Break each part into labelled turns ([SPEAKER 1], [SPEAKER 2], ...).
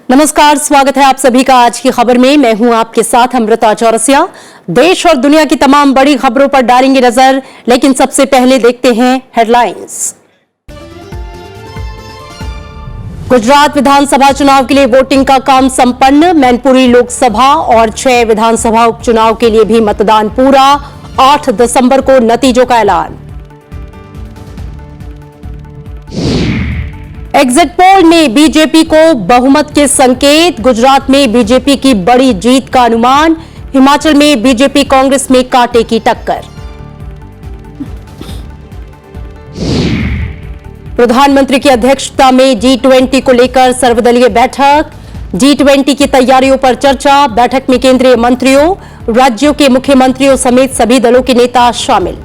[SPEAKER 1] नमस्कार, स्वागत है आप सभी का आज की खबर में। मैं हूं आपके साथ अमृता चौरसिया। देश और दुनिया की तमाम बड़ी खबरों पर डालेंगे नजर, लेकिन सबसे पहले देखते हैं हेडलाइंस। गुजरात विधानसभा चुनाव के लिए वोटिंग का काम संपन्न। मैनपुरी लोकसभा और 6 विधानसभा उपचुनाव के लिए भी मतदान पूरा। 8 दिसंबर को नतीजों का ऐलान। एग्जिट पोल में बीजेपी को बहुमत के संकेत। गुजरात में बीजेपी की बड़ी जीत का अनुमान। हिमाचल में बीजेपी कांग्रेस में कांटे की टक्कर। प्रधानमंत्री की अध्यक्षता में G20 को लेकर सर्वदलीय बैठक। G20 की तैयारियों पर चर्चा। बैठक में केंद्रीय मंत्रियों, राज्यों के मुख्यमंत्रियों समेत सभी दलों के नेता शामिल।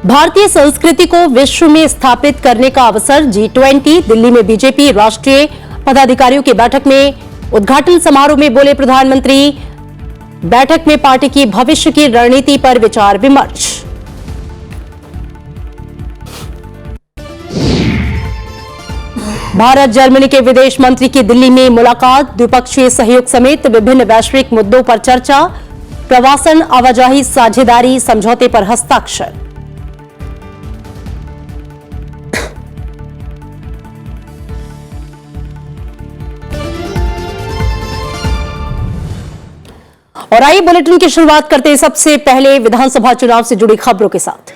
[SPEAKER 1] भारतीय संस्कृति को विश्व में स्थापित करने का अवसर। G20 दिल्ली में बीजेपी राष्ट्रीय पदाधिकारियों की बैठक में उद्घाटन समारोह में बोले प्रधानमंत्री। बैठक में पार्टी की भविष्य की रणनीति पर विचार विमर्श। भारत जर्मनी के विदेश मंत्री की दिल्ली में मुलाकात। द्विपक्षीय सहयोग समेत विभिन्न वैश्विक मुद्दों पर चर्चा। प्रवासन आवाजाही साझेदारी समझौते पर हस्ताक्षर। और आइए बुलेटिन की शुरुआत करते हैं सबसे पहले विधानसभा चुनाव से जुड़ी खबरों के साथ।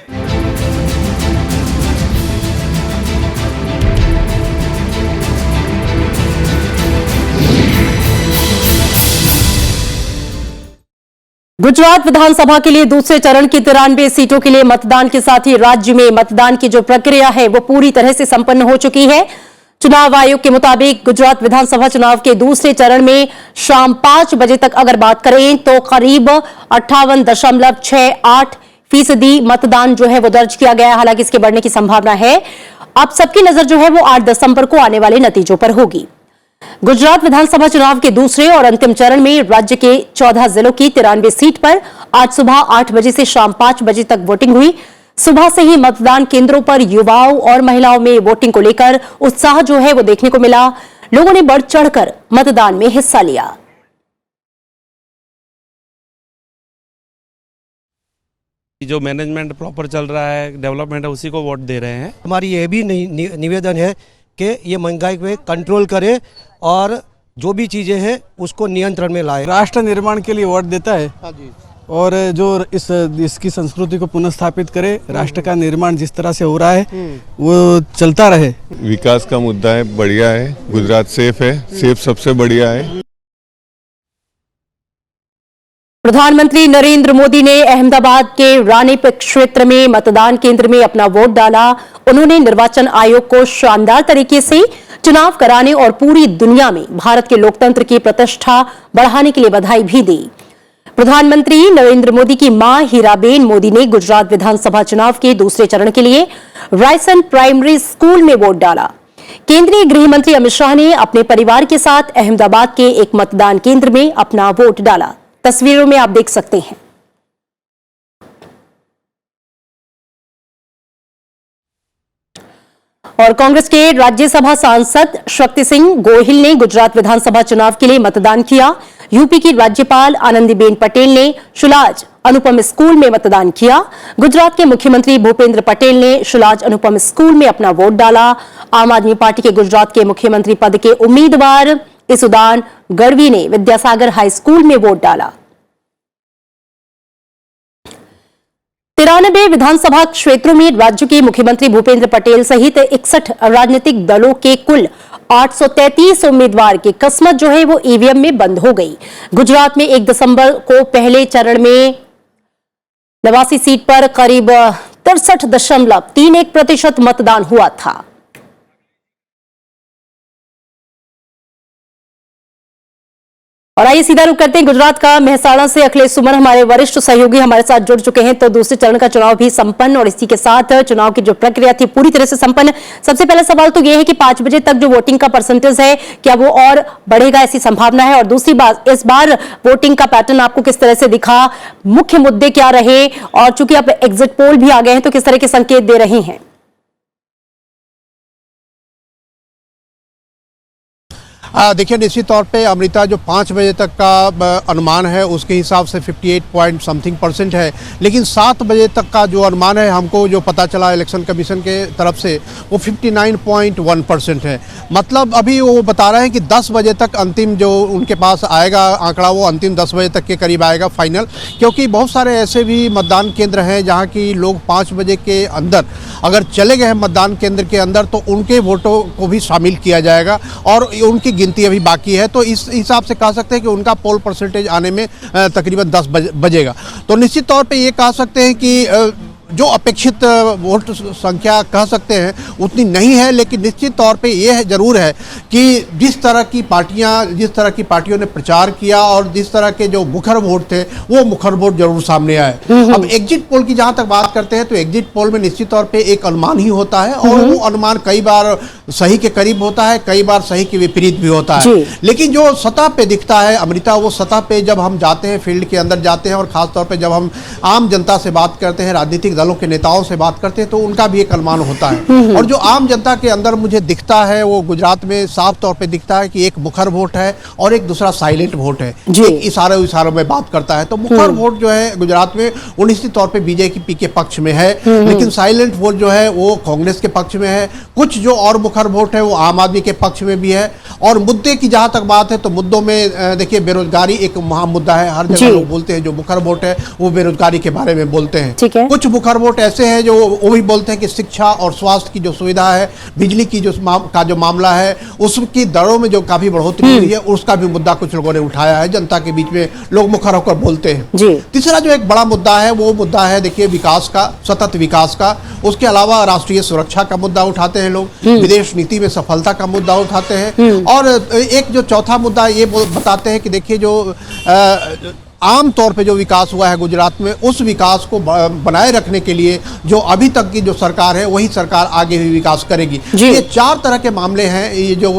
[SPEAKER 1] गुजरात विधानसभा के लिए दूसरे चरण की 93 सीटों के लिए मतदान के साथ ही राज्य में मतदान की जो प्रक्रिया है वो पूरी तरह से संपन्न हो चुकी है। चुनाव आयोग के मुताबिक गुजरात विधानसभा चुनाव के दूसरे चरण में शाम 5 बजे तक अगर बात करें तो करीब 58.68% मतदान जो है वो दर्ज किया गया है। हालांकि इसके बढ़ने की संभावना है। अब सबकी नजर जो है वो 8 दिसंबर को आने वाले नतीजों पर होगी। गुजरात विधानसभा चुनाव के दूसरे और अंतिम चरण में राज्य के 14 जिलों की 93 सीट पर आज सुबह 8 बजे से शाम 5 बजे तक वोटिंग हुई। सुबह से ही मतदान केंद्रों पर युवाओं और महिलाओं में वोटिंग को लेकर उत्साह जो है वो देखने को मिला। लोगों ने बढ़ चढ़कर मतदान में हिस्सा लिया।
[SPEAKER 2] जो मैनेजमेंट प्रॉपर चल रहा है, डेवलपमेंट है, उसी को वोट दे रहे हैं।
[SPEAKER 3] हमारी ये भी निवेदन है कि ये महंगाई पे कंट्रोल करे और जो भी चीजें हैं उसको नियंत्रण में लाए।
[SPEAKER 4] राष्ट्र निर्माण के लिए वोट देता है और जो इसकी संस्कृति को पुनर्स्थापित करे। राष्ट्र का निर्माण जिस तरह से हो रहा है वो चलता रहे।
[SPEAKER 5] विकास का मुद्दा है, बढ़िया है। गुजरात सेफ है, सेफ सबसे बढ़िया है।
[SPEAKER 1] प्रधानमंत्री नरेंद्र मोदी ने अहमदाबाद के रानीपेट क्षेत्र में मतदान केंद्र में अपना वोट डाला। उन्होंने निर्वाचन आयोग को शानदार तरीके से चुनाव कराने और पूरी दुनिया में भारत के लोकतंत्र की प्रतिष्ठा बढ़ाने के लिए बधाई भी दी। प्रधानमंत्री नरेंद्र मोदी की मां हीराबेन मोदी ने गुजरात विधानसभा चुनाव के दूसरे चरण के लिए रायसन प्राइमरी स्कूल में वोट डाला। केंद्रीय गृह मंत्री अमित शाह ने अपने परिवार के साथ अहमदाबाद के एक मतदान केंद्र में अपना वोट डाला। तस्वीरों में आप देख सकते हैं। और कांग्रेस के राज्यसभा सांसद शक्ति सिंह गोहिल ने गुजरात विधानसभा चुनाव के लिए मतदान किया। यूपी की राज्यपाल आनंदीबेन पटेल ने शुलाज अनुपम स्कूल में मतदान किया। गुजरात के मुख्यमंत्री भूपेंद्र पटेल ने शुलाज अनुपम स्कूल में अपना वोट डाला। आम आदमी पार्टी के गुजरात के मुख्यमंत्री पद के उम्मीदवार इसुदान गढ़वी ने विद्यासागर हाई स्कूल में वोट डाला। 93 विधानसभा क्षेत्रों में राज्य के मुख्यमंत्री भूपेंद्र पटेल सहित 61 राजनीतिक दलों के कुल 833 उम्मीदवार की किस्मत जो है वो ईवीएम में बंद हो गई। गुजरात में 1 दिसंबर को पहले चरण में 89 सीट पर करीब 63.31% मतदान हुआ था। और आइए सीधा रुख करते हैं गुजरात का मेहसाणा से। अखिलेश सुमन हमारे वरिष्ठ सहयोगी हमारे साथ जुड़ चुके हैं। तो दूसरे चरण का चुनाव भी संपन्न और इसी के साथ चुनाव की जो प्रक्रिया थी पूरी तरह से संपन्न। सबसे पहला सवाल तो यह है कि 5 बजे तक जो वोटिंग का परसेंटेज है क्या वो और बढ़ेगा, ऐसी संभावना है? और दूसरी बात, इस बार वोटिंग का पैटर्न आपको किस तरह से दिखा, मुख्य मुद्दे क्या रहे, और चूंकि अब एग्जिट पोल भी आ गए हैं तो किस तरह के संकेत दे रहे हैं?
[SPEAKER 6] देखिए, निश्चित तौर पे अमृता जो 5 बजे तक का अनुमान है उसके हिसाब से 58 पॉइंट समथिंग % है, लेकिन 7 बजे तक का जो अनुमान है हमको जो पता चला इलेक्शन कमीशन के तरफ से वो 59.1% है। मतलब अभी वो बता रहे हैं कि 10 बजे तक अंतिम जो उनके पास आएगा आंकड़ा वो अंतिम 10 बजे तक के करीब आएगा फाइनल, क्योंकि बहुत सारे ऐसे भी मतदान केंद्र हैं जहाँ की लोग 5 बजे के अंदर अगर चले गए हैं मतदान केंद्र के अंदर तो उनके वोटों को भी शामिल किया जाएगा और उनकी गिनती अभी बाकी है। तो इस हिसाब से कह सकते हैं कि उनका पोल परसेंटेज आने में तकरीबन 10 बजेगा। तो निश्चित तौर पे ये कह सकते हैं कि जो अपेक्षित वोट संख्या कह सकते हैं उतनी नहीं है, लेकिन निश्चित तौर पे ये जरूर है कि जिस तरह की पार्टियों ने प्रचार किया और जिस तरह के जो मुखर वोट थे वो मुखर वोट जरूर सामने आए। अब एग्जिट पोल की जहां तक बात करते हैं तो एग्जिट पोल में निश्चित तौर पे एक अनुमान ही होता है और वो अनुमान कई बार सही के करीब होता है, कई बार सही के विपरीत भी होता है। लेकिन जो सतह पे दिखता है अमृता, वो सतह पे जब हम जाते हैं, फील्ड के अंदर जाते हैं और खासतौर पे जब हम आम जनता से बात करते हैं, राजनीतिक दलों के नेताओं से बात करते हैं तो उनका भी एक अनुमान होता है। और जो आम जनता के अंदर मुझे दिखता है वो गुजरात में साफ तौर पे दिखता है कि एक मुखर वोट है और एक दूसरा साइलेंट वोट है। एक इशारों में बात करता है। तो मुखर वोट जो है गुजरात में वो निश्चित तौर पे बीजेपी के पक्ष में है, लेकिन साइलेंट वोट जो है वो कांग्रेस के पक्ष में है। कुछ जो और मुखर वोट है वो आम आदमी के पक्ष में भी है। और मुद्दे की जहां तक बात है तो मुद्दों में देखिए बेरोजगारी एक महान मुद्दा है। हर जगह लोग बोलते हैं जो मुखर वोट है वो बेरोजगारी के बारे में बोलते हैं। कुछ मुखर वोट ऐसे हैं जो वो भी बोलते हैं कि शिक्षा और स्वास्थ्य की जो सुविधा है, बिजली की जो मामला है, उसकी दरों में जो काफी बढ़ोतरी हुई है उसका भी मुद्दा कुछ लोगों ने उठाया है। जनता के बीच में लोग मुखर होकर बोलते हैं। तीसरा जो एक बड़ा मुद्दा है वो मुद्दा है देखिए विकास का, सतत विकास का। उसके अलावा राष्ट्रीय सुरक्षा का मुद्दा उठाते हैं लोग, विदेश नीति में सफलता का मुद्दा उठाते हैं और एक जो चौथा मुद्दा ये बताते हैं कि देखिए जो आम तौर पे जो विकास हुआ है गुजरात में उस विकास को बनाए रखने के लिए जो अभी तक की जो सरकार है वही सरकार आगे भी विकास करेगी। ये 4 तरह के मामले हैं ये जो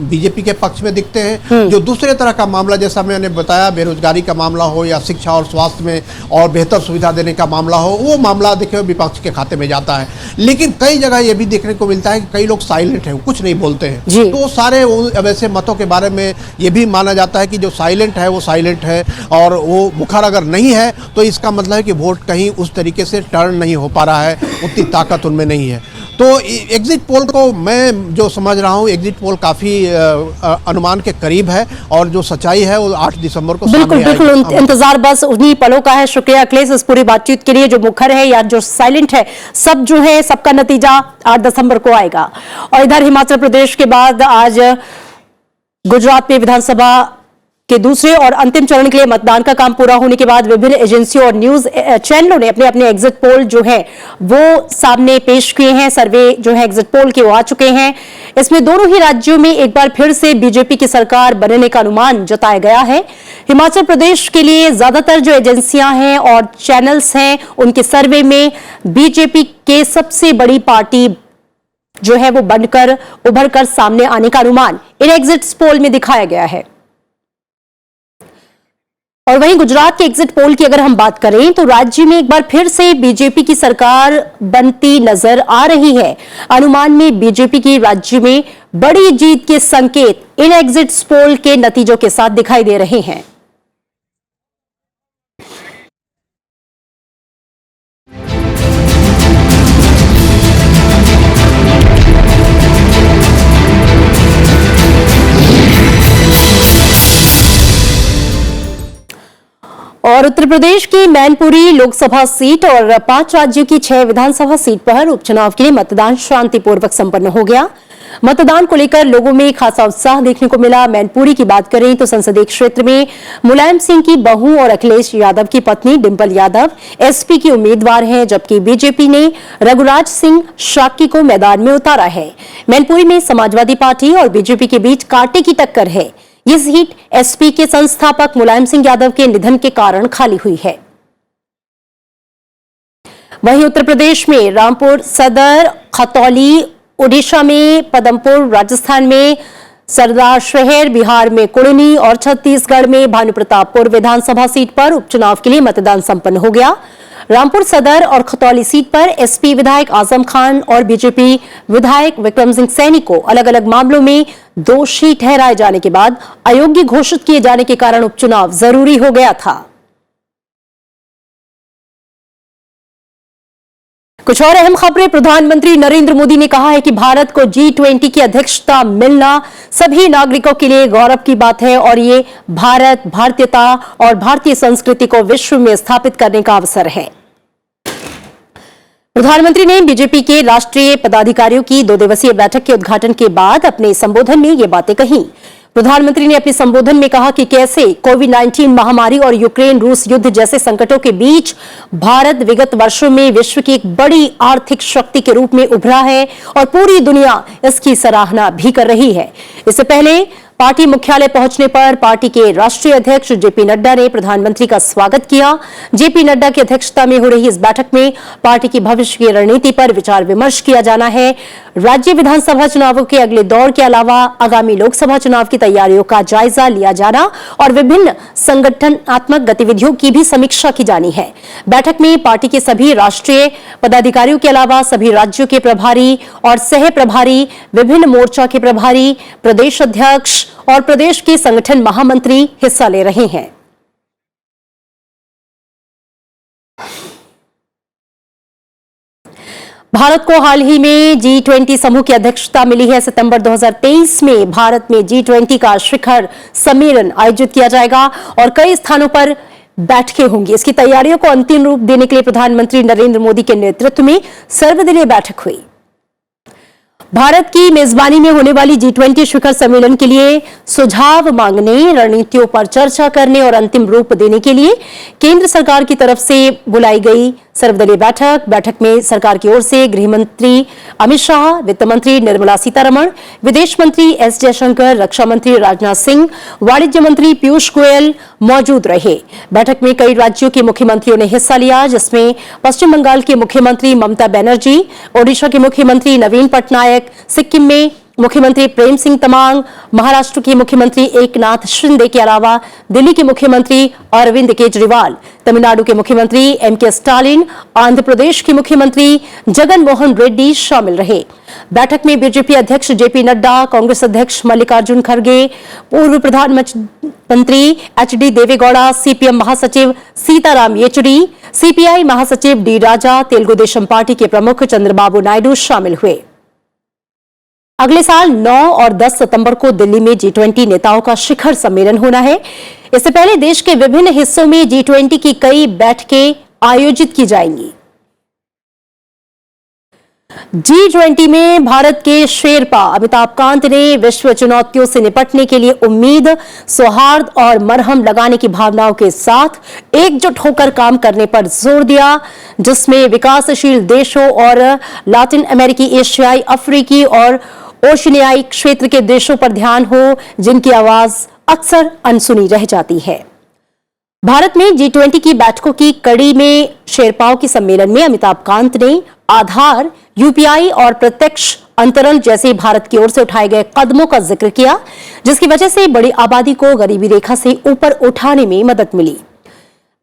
[SPEAKER 6] बीजेपी के पक्ष में दिखते हैं। जो दूसरे तरह का मामला जैसा मैंने बताया बेरोजगारी का मामला हो या शिक्षा और स्वास्थ्य में और बेहतर सुविधा देने का मामला हो, वो मामला देखिए विपक्ष के खाते में जाता है। लेकिन कई जगह ये भी देखने को मिलता है कि कई लोग साइलेंट हैं, कुछ नहीं बोलते हैं। तो सारे वैसे मतों के बारे में ये भी माना जाता है कि जो साइलेंट है वो साइलेंट है और वो मुखर अगर नहीं है तो इसका मतलब है कि वोट कहीं उस तरीके से टर्न नहीं हो पा रहा है, उतनी ताकत उनमें नहीं है। तो एग्जिट पोल को मैं जो समझ रहा हूँ एग्जिट पोल काफी अनुमान के करीब है और जो सच्चाई है वो 8 दिसंबर को
[SPEAKER 1] बिल्कुल बिल्कुल इंतजार बस उन्हीं पलों का है। शुक्रिया अखिलेश इस पूरी बातचीत के लिए। जो मुखर है या जो साइलेंट है सब जो है सबका नतीजा 8 दिसंबर को आएगा। और इधर हिमाचल प्रदेश के बाद आज गुजरात में विधानसभा के दूसरे और अंतिम चरण के लिए मतदान का काम पूरा होने के बाद विभिन्न एजेंसियों और न्यूज चैनलों ने अपने अपने एग्जिट पोल जो है वो सामने पेश किए हैं। सर्वे जो है एग्जिट पोल के वो आ चुके हैं। इसमें दोनों ही राज्यों में एक बार फिर से बीजेपी की सरकार बनने का अनुमान जताया गया है। हिमाचल प्रदेश के लिए ज्यादातर जो एजेंसियां हैं और चैनल्स हैं उनके सर्वे में बीजेपी के सबसे बड़ी पार्टी जो है वो बनकर उभर कर सामने आने का अनुमान इन एग्जिट पोल में दिखाया गया है। और वहीं गुजरात के एग्जिट पोल की अगर हम बात करें तो राज्य में एक बार फिर से बीजेपी की सरकार बनती नजर आ रही है। अनुमान में बीजेपी की राज्य में बड़ी जीत के संकेत इन एग्जिट पोल के नतीजों के साथ दिखाई दे रहे हैं। और उत्तर प्रदेश की मैनपुरी लोकसभा सीट और 5 राज्यों की 6 विधानसभा सीट पर उपचुनाव के लिए मतदान शांतिपूर्वक संपन्न हो गया। मतदान को लेकर लोगों में खासा उत्साह देखने को मिला। मैनपुरी की बात करें तो संसदीय क्षेत्र में मुलायम सिंह की बहू और अखिलेश यादव की पत्नी डिंपल यादव एसपी की उम्मीदवार हैं, जबकि बीजेपी ने रघुराज सिंह शाक्य को मैदान में उतारा है। मैनपुरी में समाजवादी पार्टी और बीजेपी के बीच कांटे की टक्कर है। ये सीट एसपी के संस्थापक मुलायम सिंह यादव के निधन के कारण खाली हुई है। वहीं उत्तर प्रदेश में रामपुर सदर, खतौली, ओडिशा में पदमपुर, राजस्थान में सरदार शहर, बिहार में कुड़नी और छत्तीसगढ़ में भानुप्रतापपुर विधानसभा सीट पर उपचुनाव के लिए मतदान संपन्न हो गया। रामपुर सदर और खतौली सीट पर एसपी विधायक आजम खान और बीजेपी विधायक विक्रम सिंह सैनी को अलग अलग मामलों में दोषी ठहराए जाने के बाद अयोग्य घोषित किए जाने के कारण उपचुनाव जरूरी हो गया था। कुछ और अहम खबरें। प्रधानमंत्री नरेंद्र मोदी ने कहा है कि भारत को G20 की अध्यक्षता मिलना सभी नागरिकों के लिए गौरव की बात है और ये भारत, भारतीयता और भारतीय संस्कृति को विश्व में स्थापित करने का अवसर है। प्रधानमंत्री ने बीजेपी के राष्ट्रीय पदाधिकारियों की 2 दिवसीय बैठक के उद्घाटन के बाद अपने संबोधन में ये बातें कही। प्रधानमंत्री ने अपने संबोधन में कहा कि कैसे कोविड-19 महामारी और यूक्रेन रूस युद्ध जैसे संकटों के बीच भारत विगत वर्षों में विश्व की एक बड़ी आर्थिक शक्ति के रूप में उभरा है और पूरी दुनिया इसकी सराहना भी कर रही है। इससे पहले पार्टी मुख्यालय पहुंचने पर पार्टी के राष्ट्रीय अध्यक्ष जेपी नड्डा ने प्रधानमंत्री का स्वागत किया। जेपी नड्डा की अध्यक्षता में हो रही इस बैठक में पार्टी की भविष्य की रणनीति पर विचार विमर्श किया जाना है। राज्य विधानसभा चुनावों के अगले दौर के अलावा आगामी लोकसभा चुनाव की तैयारियों का जायजा लिया जाना और विभिन्न संगठनात्मक गतिविधियों की भी समीक्षा की जानी है। बैठक में पार्टी के सभी राष्ट्रीय पदाधिकारियों के अलावा सभी राज्यों के प्रभारी और सह प्रभारी, विभिन्न मोर्चा के प्रभारी, प्रदेश अध्यक्ष और प्रदेश के संगठन महामंत्री हिस्सा ले रहे हैं। भारत को हाल ही में G20 समूह की अध्यक्षता मिली है। सितंबर 2023 में भारत में G20 का शिखर सम्मेलन आयोजित किया जाएगा और कई स्थानों पर बैठकें होंगी। इसकी तैयारियों को अंतिम रूप देने के लिए प्रधानमंत्री नरेंद्र मोदी के नेतृत्व में सर्वदलीय बैठक हुई। भारत की मेजबानी में होने वाली G20 शिखर सम्मेलन के लिए सुझाव मांगने, रणनीतियों पर चर्चा करने और अंतिम रूप देने के लिए केंद्र सरकार की तरफ से बुलाई गई सर्वदलीय बैठक में सरकार की ओर से गृह मंत्री अमित शाह, वित्त मंत्री निर्मला सीतारमण, विदेश मंत्री एस जयशंकर, रक्षा मंत्री राजनाथ सिंह, वाणिज्य मंत्री पीयूष गोयल मौजूद रहे। बैठक में कई राज्यों के मुख्यमंत्रियों ने हिस्सा लिया, जिसमें पश्चिम बंगाल की मुख्यमंत्री ममता बनर्जी, ओडिशा के मुख्यमंत्री नवीन पटनायक, सिक्किम में मुख्यमंत्री प्रेम सिंह तमांग, महाराष्ट्र के मुख्यमंत्री एकनाथ शिंदे के अलावा दिल्ली के मुख्यमंत्री अरविंद केजरीवाल, तमिलनाडु के मुख्यमंत्री एमके स्टालिन, आंध्र प्रदेश के मुख्यमंत्री जगन मोहन रेड्डी शामिल रहे। बैठक में बीजेपी अध्यक्ष जेपी नड्डा, कांग्रेस अध्यक्ष मल्लिकार्जुन खड़गे, पूर्व प्रधानमंत्री एचडी देवेगौड़ा, सीपीएम महासचिव सीताराम येचुरी, सीपीआई महासचिव डी राजा, तेलुगु देशम पार्टी के प्रमुख चंद्रबाबू नायडू शामिल हुए। अगले साल 9 और 10 सितंबर को दिल्ली में G20 नेताओं का शिखर सम्मेलन होना है। इससे पहले देश के विभिन्न हिस्सों में G20 की कई बैठकें आयोजित की जाएंगी। G20 में भारत के शेरपा अमिताभ कांत ने विश्व चुनौतियों से निपटने के लिए उम्मीद, सौहार्द और मरहम लगाने की भावनाओं के साथ एकजुट होकर काम करने पर जोर दिया, जिसमें विकासशील देशों और लैटिन अमेरिकी, एशियाई, अफ्रीकी और ओशिनियाई क्षेत्र के देशों पर ध्यान हो, जिनकी आवाज अक्सर अनसुनी रह जाती है। भारत में G20 की बैठकों की कड़ी में शेरपाओं के सम्मेलन में अमिताभ कांत ने आधार, यूपीआई और प्रत्यक्ष अंतरण जैसे भारत की ओर से उठाए गए कदमों का जिक्र किया, जिसकी वजह से बड़ी आबादी को गरीबी रेखा से ऊपर उठाने में मदद मिली।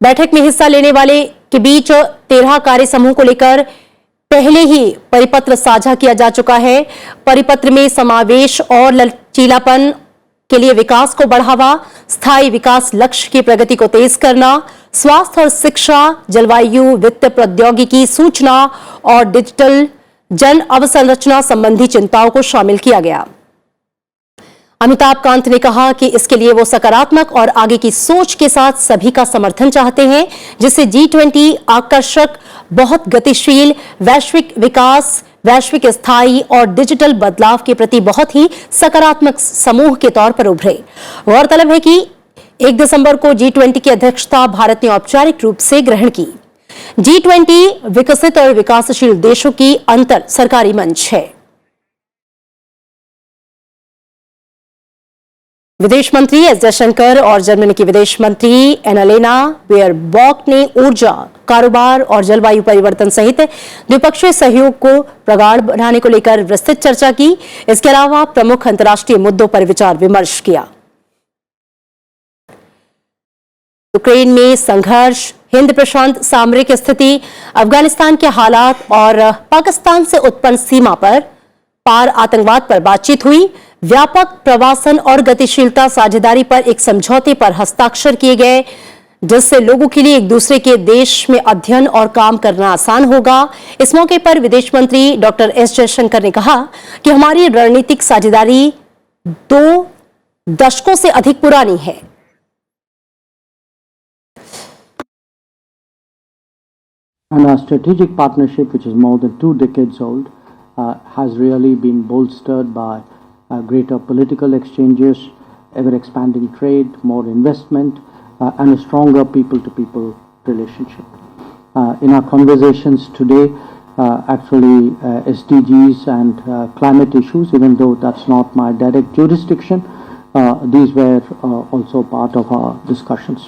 [SPEAKER 1] बैठक में हिस्सा लेने वाले के बीच 13 कार्य समूह को लेकर पहले ही परिपत्र साझा किया जा चुका है। परिपत्र में समावेश और लचीलापन के लिए विकास को बढ़ावा, स्थायी विकास लक्ष्य की प्रगति को तेज करना, स्वास्थ्य और शिक्षा, जलवायु, वित्त, प्रौद्योगिकी, सूचना और डिजिटल जन अवसंरचना संबंधी चिंताओं को शामिल किया गया। अमिताभ कांत ने कहा कि इसके लिए वो सकारात्मक और आगे की सोच के साथ सभी का समर्थन चाहते हैं, जिससे G20 आकर्षक, बहुत गतिशील, वैश्विक विकास, वैश्विक स्थायी और डिजिटल बदलाव के प्रति बहुत ही सकारात्मक समूह के तौर पर उभरे। गौरतलब है कि 1 दिसंबर को G20 की अध्यक्षता भारत ने औपचारिक रूप से ग्रहण की। G20 विकसित और विकासशील देशों की अंतर सरकारी मंच है। विदेश मंत्री एस जयशंकर और जर्मनी की विदेश मंत्री एनालेना बेयरबॉक ने ऊर्जा, कारोबार और जलवायु परिवर्तन सहित द्विपक्षीय सहयोग को प्रगाढ़ बनाने को लेकर विस्तृत चर्चा की। इसके अलावा प्रमुख अंतर्राष्ट्रीय मुद्दों पर विचार विमर्श किया। यूक्रेन में संघर्ष, हिंद प्रशांत सामरिक स्थिति, अफगानिस्तान के हालात और पाकिस्तान से उत्पन्न सीमा पर पार आतंकवाद पर बातचीत हुई। व्यापक प्रवासन और गतिशीलता साझेदारी पर एक समझौते पर हस्ताक्षर किए गए, जिससे लोगों के लिए एक दूसरे के देश में अध्ययन और काम करना आसान होगा। इस मौके पर विदेश मंत्री डॉक्टर एस जयशंकर ने कहा कि हमारी रणनीतिक साझेदारी 2 दशकों से अधिक पुरानी है।
[SPEAKER 7] And our strategic partnership, which is more than 2 decades old, has really been bolstered by greater political exchanges, ever-expanding trade, more investment, and a stronger people-to-people relationship. In our conversations today, actually SDGs and climate issues, even though that's not my direct jurisdiction, these were also part of our discussions.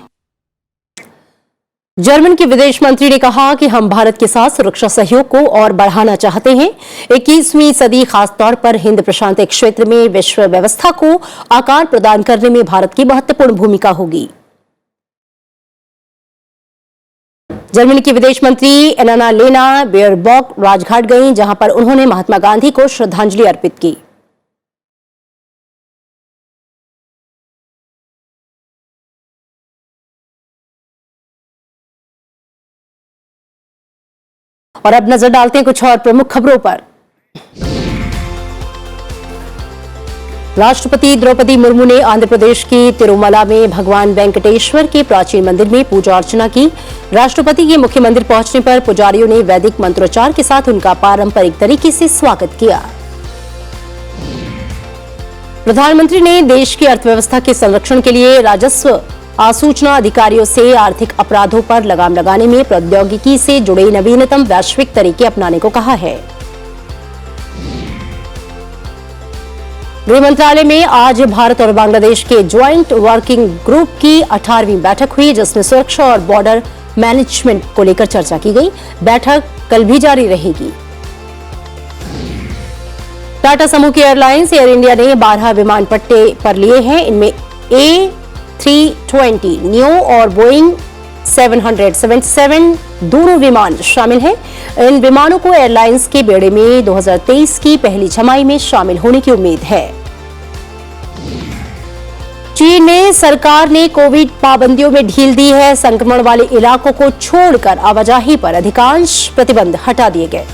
[SPEAKER 1] German के विदेश मंत्री ने कहा कि हम भारत के साथ सुरक्षा सहयोग को और बढ़ाना चाहते हैं। 21वीं सदी खासतौर पर हिंद प्रशांत क्षेत्र में विश्व व्यवस्था को आकार प्रदान करने में भारत की महत्वपूर्ण भूमिका होगी। जर्मनी की विदेश मंत्री एनाना बेयरबॉक राजघाट गईं, जहां पर उन्होंने महात्मा गांधी को श्रद्धांजलि अर्पित की। और अब नजर डालते हैं कुछ और प्रमुख खबरों पर। राष्ट्रपति द्रौपदी मुर्मू ने आंध्र प्रदेश की तिरुमला में भगवान वेंकटेश्वर के प्राचीन मंदिर में पूजा अर्चना की। राष्ट्रपति के मुख्य मंदिर पहुंचने पर पुजारियों ने वैदिक मंत्रोच्चार के साथ उनका पारंपरिक तरीके से स्वागत किया। प्रधानमंत्री ने देश की अर्थव्यवस्था के संरक्षण के लिए राजस्व आसूचना अधिकारियों से आर्थिक अपराधों पर लगाम लगाने में प्रौद्योगिकी से जुड़े नवीनतम वैश्विक तरीके अपनाने को कहा है। गृह मंत्रालय में आज भारत और बांग्लादेश के ज्वाइंट वर्किंग ग्रुप की 18वीं बैठक हुई, जिसमें सुरक्षा और बॉर्डर मैनेजमेंट को लेकर चर्चा की गई। बैठक कल भी जारी रहेगी। टाटा समूह की एयरलाइंस एयर इंडिया ने 12 विमान पट्टे पर लिए हैं। इनमें A320 नियो और बोइंग 777 दोनों विमान शामिल हैं। इन विमानों को एयरलाइंस के बेड़े में 2023 की पहली छमाही में शामिल होने की उम्मीद है। चीन में सरकार ने कोविड पाबंदियों में ढील दी है। संक्रमण वाले इलाकों को छोड़कर आवाजाही पर अधिकांश प्रतिबंध हटा दिए गए।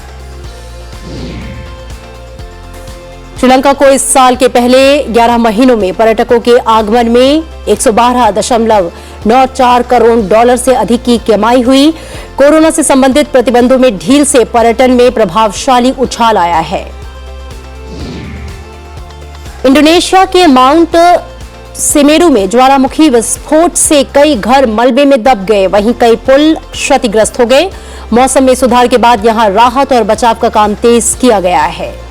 [SPEAKER 1] श्रीलंका को इस साल के पहले 11 महीनों में पर्यटकों के आगमन में 112.94 करोड़ डॉलर से अधिक की कमाई हुई। कोरोना से संबंधित प्रतिबंधों में ढील से पर्यटन में प्रभावशाली उछाल आया है। इंडोनेशिया के माउंट सेमेरू में ज्वालामुखी विस्फोट से कई घर मलबे में दब गए, वहीं कई पुल क्षतिग्रस्त हो गए। मौसम में सुधार के बाद यहां राहत और बचाव का काम तेज किया गया है।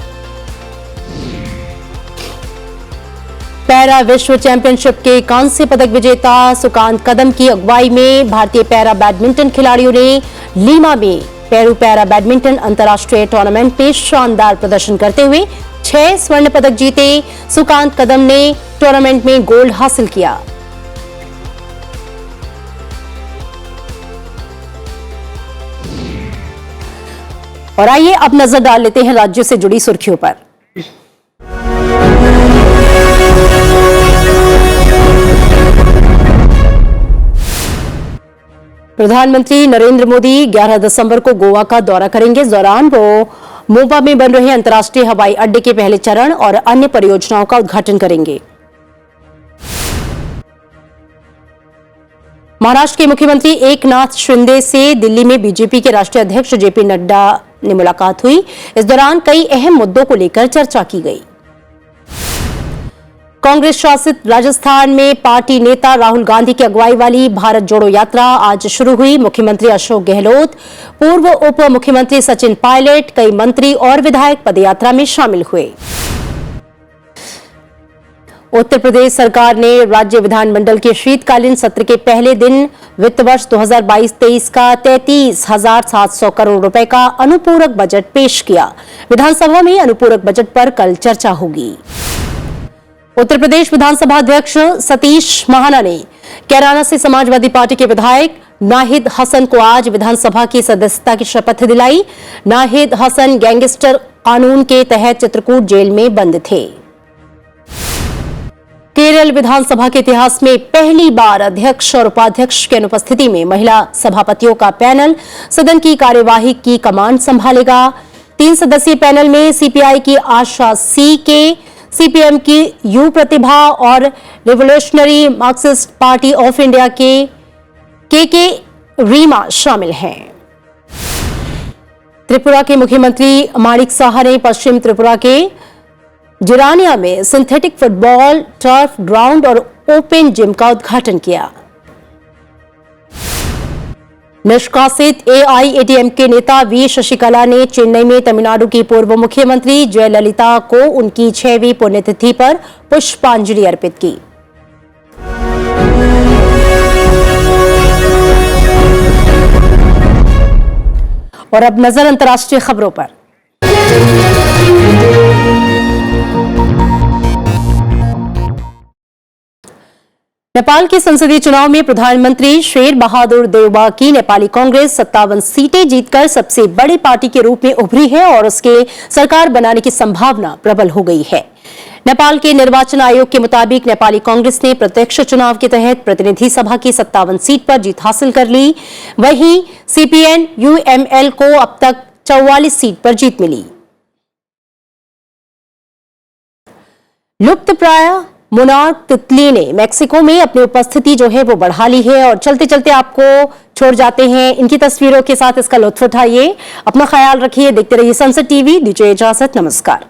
[SPEAKER 1] पैरा विश्व चैंपियनशिप के कांस्य पदक विजेता सुकांत कदम की अगुवाई में भारतीय पैरा बैडमिंटन खिलाड़ियों ने लीमा में पेरू पैरा बैडमिंटन अंतर्राष्ट्रीय टूर्नामेंट में शानदार प्रदर्शन करते हुए 6 स्वर्ण पदक जीते। सुकांत कदम ने टूर्नामेंट में गोल्ड हासिल किया। और आइए अब नजर डाल लेते हैं राज्यों से जुड़ी सुर्खियों पर। प्रधानमंत्री नरेंद्र मोदी 11 दिसंबर को गोवा का दौरा करेंगे। इस दौरान वो मोपा में बन रहे अंतर्राष्ट्रीय हवाई अड्डे के पहले चरण और अन्य परियोजनाओं का उद्घाटन करेंगे। महाराष्ट्र के मुख्यमंत्री एकनाथ शिंदे से दिल्ली में बीजेपी के राष्ट्रीय अध्यक्ष जेपी नड्डा ने मुलाकात हुई। इस दौरान कई अहम मुद्दों को लेकर चर्चा की गई। कांग्रेस शासित राजस्थान में पार्टी नेता राहुल गांधी की अगुवाई वाली भारत जोड़ो यात्रा आज शुरू हुई। मुख्यमंत्री अशोक गहलोत, पूर्व उप मुख्यमंत्री सचिन पायलट, कई मंत्री और विधायक पदयात्रा में शामिल हुए। उत्तर प्रदेश सरकार ने राज्य विधानमंडल के शीतकालीन सत्र के पहले दिन वित्त वर्ष 2022-23 का 33,700 करोड़ रुपए का अनुपूरक बजट पेश किया। विधानसभा में अनुपूरक बजट पर कल चर्चा होगी। उत्तर प्रदेश विधानसभा अध्यक्ष सतीश महाना ने कैराना से समाजवादी पार्टी के विधायक नाहिद हसन को आज विधानसभा की सदस्यता की शपथ दिलाई। नाहिद हसन गैंगस्टर कानून के तहत चित्रकूट जेल में बंद थे। केरल विधानसभा के इतिहास में पहली बार अध्यक्ष और उपाध्यक्ष की अनुपस्थिति में महिला सभापतियों का पैनल सदन की कार्यवाही की कमान संभालेगा। 3 सदस्यीय पैनल में सीपीआई की आशा सी के, सीपीएम की यू प्रतिभा और revolutionary Marxist party of India के रीमा शामिल हैं। त्रिपुरा के मुख्यमंत्री माणिक साहा ने पश्चिम त्रिपुरा के जिरानिया में सिंथेटिक फुटबॉल टर्फ ग्राउंड और ओपन जिम का उद्घाटन किया। निष्कासित एआईएडीएमके नेता वी शशिकला ने चेन्नई में तमिलनाडु की पूर्व मुख्यमंत्री जयललिता को उनकी 6वीं पुण्यतिथि पर पुष्पांजलि अर्पित की। और अब नजर अंतर्राष्ट्रीय खबरों पर। नेपाल के संसदीय चुनाव में प्रधानमंत्री शेर बहादुर देउबा की नेपाली कांग्रेस 57 सीटें जीतकर सबसे बड़ी पार्टी के रूप में उभरी है और उसके सरकार बनाने की संभावना प्रबल हो गई है। नेपाल के निर्वाचन आयोग के मुताबिक नेपाली कांग्रेस ने प्रत्यक्ष चुनाव के तहत प्रतिनिधि सभा की 57 सीट पर जीत हासिल कर ली। वहीं सीपीएन यूएमएल को अब तक 44 सीट पर जीत मिली। लुप्तप्राय मोनार्क तितली ने मैक्सिको में अपनी उपस्थिति जो है वो बढ़ा ली है और चलते चलते आपको छोड़ जाते हैं इनकी तस्वीरों के साथ। इसका लुत्फ उठाइए, अपना ख्याल रखिए, देखते रहिए संसद टीवी। दीजिए इजाजत, नमस्कार।